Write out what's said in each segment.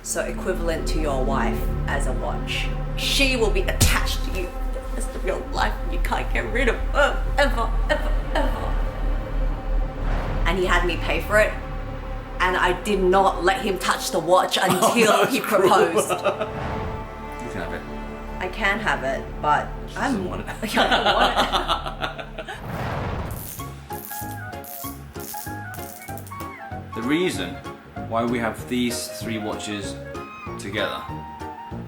So equivalent to your wife as a watch. She will be attached to you for the rest of your life. You can't get rid of her ever, ever, ever. And he had me pay for it. And I did not let him touch the watch until he proposed. You can have it. I can have it, but I don't want it. I don't want it. The reason why we have these three watches together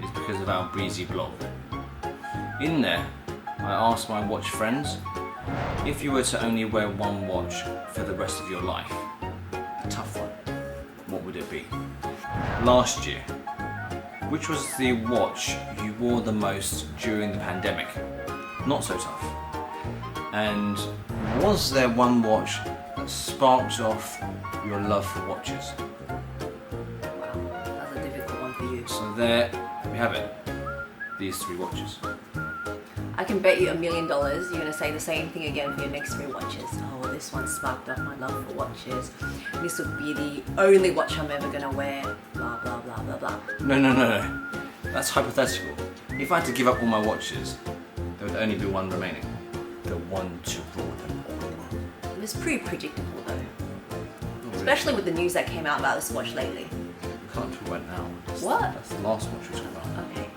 is because of our breezy blog. In there, I asked my watch friends, if you were to only wear one watch for the rest of your life, a tough one, what would it be? Last year, which was the watch you wore the most during the pandemic? Not so tough. And was there one watch that sparked off your love for watches? Wow, that's a difficult one for you. So there we have it. These three watches. I can bet you $1 million you're going to say the same thing again for your next three watches. Oh, this one sparked off my love for watches. This would be the only watch I'm ever going to wear. Blah, blah, blah, blah, blah. No. That's hypothetical. If I had to give up all my watches, there would only be one remaining. The one to rule them all. It was pretty predictable though. Especially with the news that came out about this watch lately. We can't talk about it now. What? That's the last watch we talk about. Okay.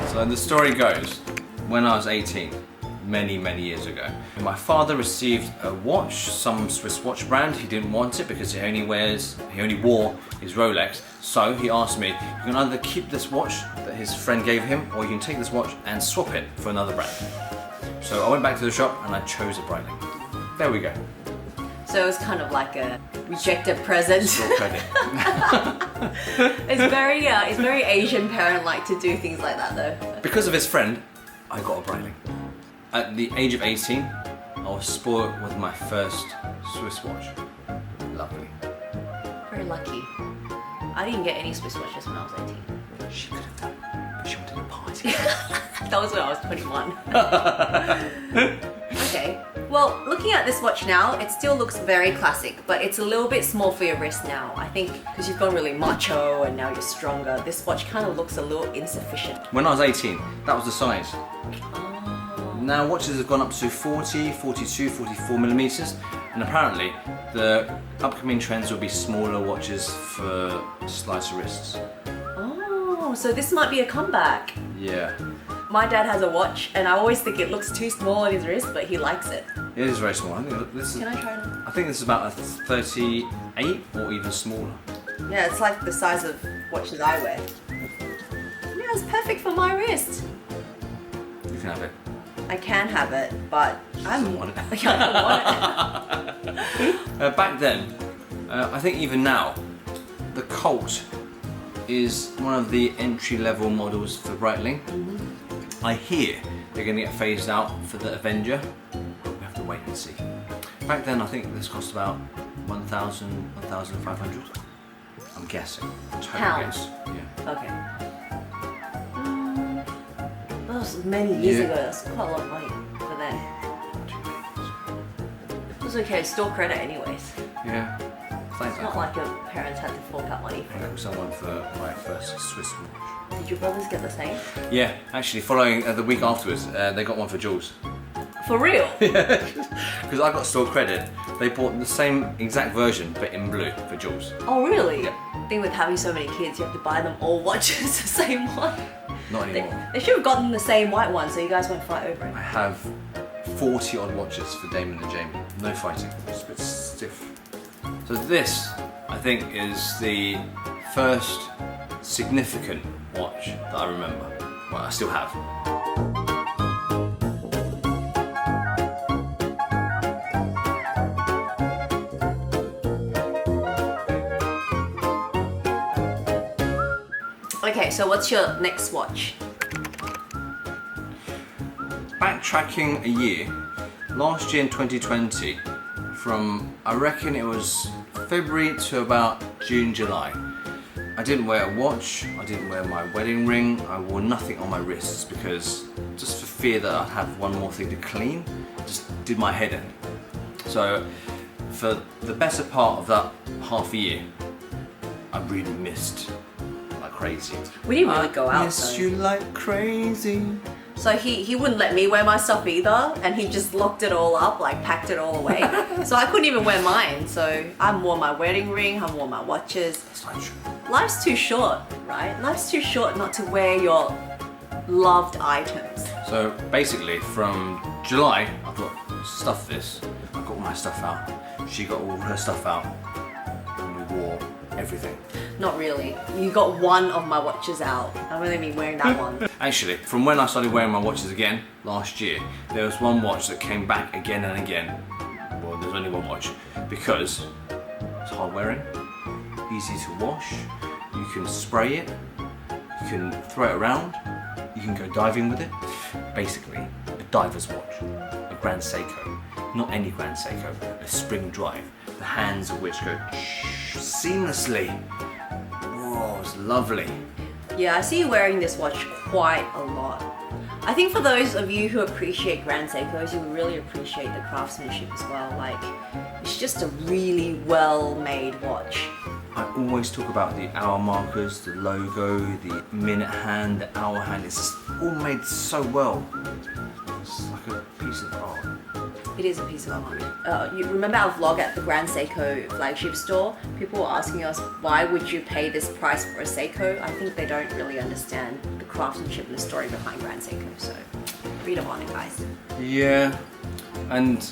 So the story goes, when I was 18, many years ago, my father received a watch, some Swiss watch brand. He didn't want it because he only wore his Rolex. So he asked me, you can either keep this watch that his friend gave him, or you can take this watch and swap it for another brand. So I went back to the shop and I chose a Breitling. There we go. So it was kind of like a rejected present. Store credit. It's very Asian parent-like to do things like that though. Because of his friend, I got a Breitling. At the age of 18, I was spoiled with my first Swiss watch. Lovely. Very lucky. I didn't get any Swiss watches when I was 18. She could have done, but she wanted a party. That was when I was 21. Okay. Well, looking at this watch now, it still looks very classic, but it's a little bit small for your wrist now. I think because you've gone really macho and now you're stronger, this watch kind of looks a little insufficient. When I was 18, that was the size. Now watches have gone up to 40, 42, 44 millimeters, and apparently the upcoming trends will be smaller watches for slicer wrists. Oh, so this might be a comeback. Yeah. My dad has a watch and I always think it looks too small on his wrist, but he likes it. It is very small. I think this is. Can I try it on? I think this is about a 38 or even smaller. Yeah, it's like the size of watches I wear. Yeah, it's perfect for my wrist. You can have it. I can have it, but I don't want it. I don't want it. Back then, I think even now, the Colt is one of the entry-level models for Breitling. I hear they're going to get phased out for the Avenger, but we have to wait and see. Back then, I think this cost about 1,000, 1,500. I'm guessing. Total Pounds? guess. Yeah. Okay. That was many years Yeah. ago. That's quite a lot of money for then. It was okay. Store credit, anyways. Yeah. Thanks. It's not like your parents had to fork out money for I it. got someone for my first Swiss watch. Did your brothers get the same? Yeah, actually, following the week afterwards, they got one for Jules. For real? Because I got store credit. They bought the same exact version, but in blue for Jules. Oh, really? Yeah. I think with having so many kids, you have to buy them all watches the same one. Not anymore. They should have gotten the same white one so you guys won't fight over it. I have 40 odd watches for Damon and Jamie. No fighting, just a bit stiff. So this, I think, is the first significant watch that I remember. Well, I still have. Okay, so what's your next watch? Backtracking a year, last year in 2020, from I reckon it was February to about June, July, I didn't wear a watch, I didn't wear my wedding ring, I wore nothing on my wrists because just for fear that I'd have one more thing to clean, just did my head in. So for the better part of that half a year, I really missed like crazy. We didn't really go out. Miss though. you like crazy. So he wouldn't let me wear my stuff either, and he just locked it all up, like packed it all away. So I couldn't even wear mine. So I wore my wedding ring, I wore my watches. That's not true. Life's too short, right? Life's too short not to wear your loved items. So basically, from July, I thought, stuff this. I got all my stuff out. She got all her stuff out, and we wore everything. Not really. You got one of my watches out. I've only been wearing that one. Actually, from when I started wearing my watches again last year, there was one watch that came back again and again. Well, there's only one watch because it's hard wearing, easy to wash. You can spray it, you can throw it around, you can go diving with it. Basically, a diver's watch, a Grand Seiko. Not any Grand Seiko, a spring drive, the hands of which go seamlessly. Whoa, it's lovely. Yeah, I see you wearing this watch quite a lot. I think for those of you who appreciate Grand Seikos, you really appreciate the craftsmanship as well. Like, it's just a really well-made watch. I always talk about the hour markers, the logo, the minute hand, the hour hand. It's just all made so well. It's like a piece of art. It is a piece of art. You remember our vlog at the Grand Seiko flagship store? People were asking us, why would you pay this price for a Seiko? I think they don't really understand the craftsmanship and the story behind Grand Seiko. So read up on it, guys. Yeah, and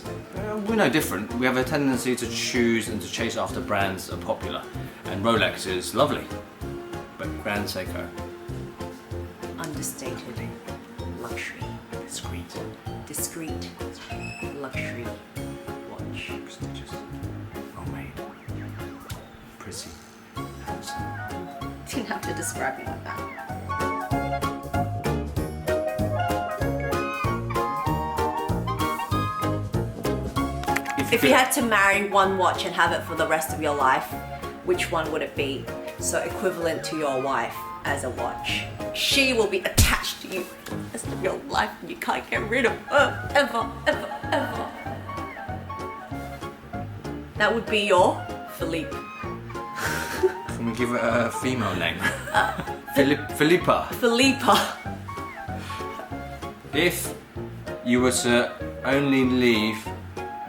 we're no different. We have a tendency to choose and to chase after brands that are popular. And Rolex is lovely, but Grand Seiko, Understated. Luxury. Discreet. Luxury watch. prestigious, well made, pretty, handsome. Didn't have to describe it like that. If you had to marry one watch and have it for the rest of your life, which one would it be? So equivalent to your wife as a watch. She will be attached to you for the rest of your life and you can't get rid of her ever. That would be your Philippe. Can we give it a female name? Philippa. Philippa. If you were to only leave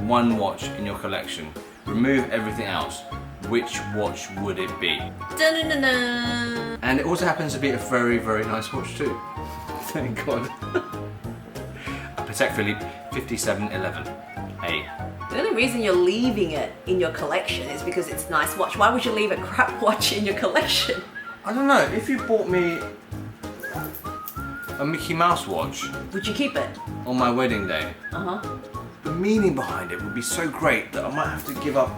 one watch in your collection, remove everything else, which watch would it be? Dun-dun-dun-dun. And it also happens to be a very, very nice watch too. Thank God. A Patek Philippe 5711A. The only reason you're leaving it in your collection is because it's a nice watch. Why would you leave a crap watch in your collection? I don't know, if you bought me a Mickey Mouse watch Would you keep it? on my wedding day, Uh-huh. the meaning behind it would be so great that I might have to give up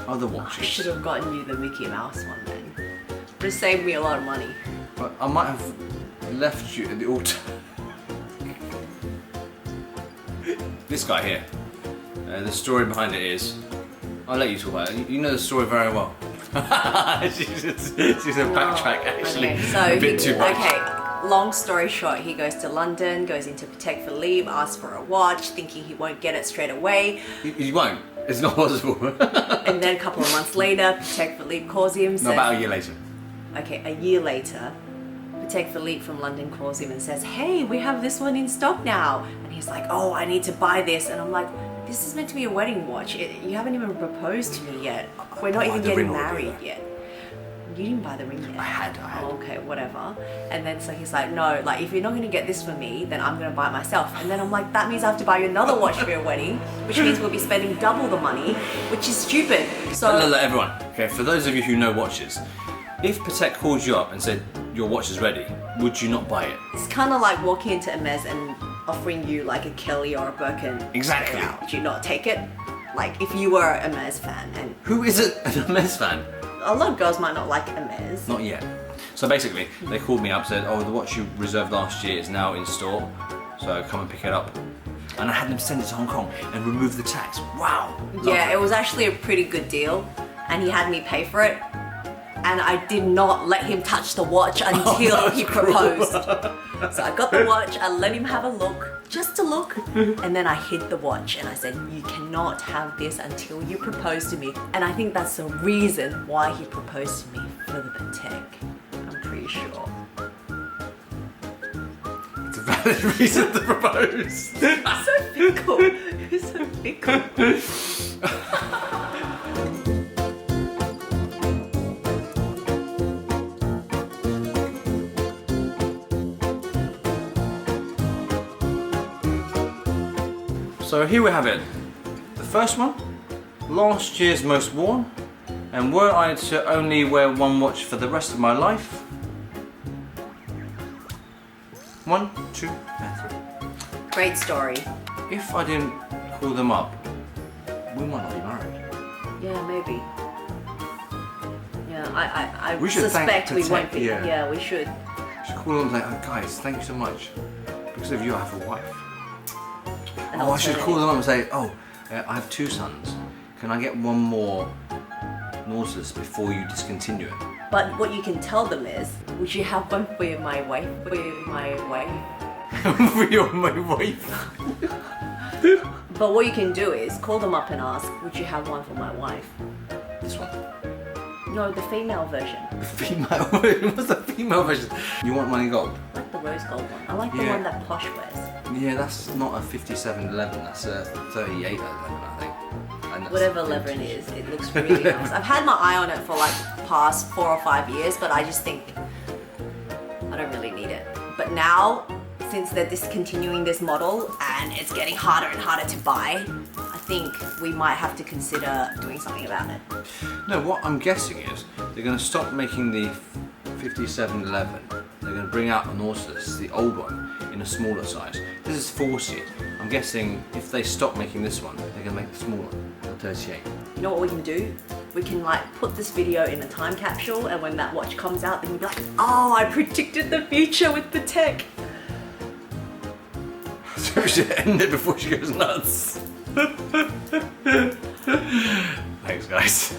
other I watches. should have gotten you the Mickey Mouse one then. Would have saved me a lot of money. But I might have left you at the altar. This guy here, the story behind it is, I'll let you talk about it. You know the story very well. she's a backtrack actually, Okay, so a bit too much. Okay, long story short, he goes to London, goes into Patek Philippe, asks for a watch, thinking he won't get it straight away. You won't. It's not possible. And then a couple of months later, Patek Philippe calls him. No, Says, about a year later. Okay, a year later, Patek Philippe from London calls him and says, hey, we have this one in stock now. And he's like, oh, I need to buy this. And I'm like, this is meant to be a wedding watch. You haven't even proposed to me yet. We're not even getting married yet. You didn't buy the ring yet? I had. Oh, okay, whatever. And then so he's like, no, like if you're not gonna get this for me, then I'm gonna buy it myself. And then I'm like, that means I have to buy you another watch for your wedding, which means we'll be spending double the money, which is stupid. So Look, everyone, okay, for those of you who know watches, if Patek called you up and said your watch is ready, would you not buy it? it's kind of like walking into Hermes and offering you like a Kelly or a Birkin. Exactly. Would you not take it? Like if you were a Hermes fan, and Who isn't a Hermes fan? a lot of girls might not like Hermes. Not yet. So basically, they called me up, said, oh, the watch you reserved last year is now in store, so come and pick it up. And I had them send it to Hong Kong and remove the tax. Wow. Yeah, it was actually a pretty good deal, and he had me pay for it. And I did not let him touch the watch until he proposed. So I got the watch, I let him have a look, just to look. And then I hid the watch and I said, you cannot have this until you propose to me. And I think that's the reason why he proposed to me for the Patek. I'm pretty sure. It's a valid reason to propose. So fickle. You're so fickle. So here we have it. The first one, last year's most worn, and were I to only wear one watch for the rest of my life, 1, 2, and 3. Great story. If I didn't call them up, we might not be married. Yeah, maybe. Yeah, I We should thank suspect we Patek, won't be. yeah. Yeah, we should. Just call them and say, oh, guys, thank you so much. Because of you, I have a wife. An Oh, I should call alternative. them up and say, oh, I have 2 sons. Can I get one more Nautilus before you discontinue it? But what you can tell them is, would you have one for my wife? For my wife? For your my wife. But what you can do is call them up and ask, would you have one for my wife? This one. No, the female version. The female. What's the female version? You want money gold? I like the rose gold one. I like the Yeah. one that Posh wears. Yeah, that's not a 5711. That's a 3811, I think. And that's Whatever leather it is, it looks really nice. I've had my eye on it for like past 4 or 5 years, but I just think I don't really need it. But now, since they're discontinuing this model and it's getting harder and harder to buy, I think we might have to consider doing something about it. No, what I'm guessing is they're going to stop making the 5711. They're going to bring out a Nautilus, the old one, in a smaller size. This is 40. I'm guessing if they stop making this one, they're going to make the smaller one, the 38. You know what we can do? We can like put this video in a time capsule, and when that watch comes out, then you'll be like, oh, I predicted the future with Patek. So we should end it before she goes nuts. Thanks, guys.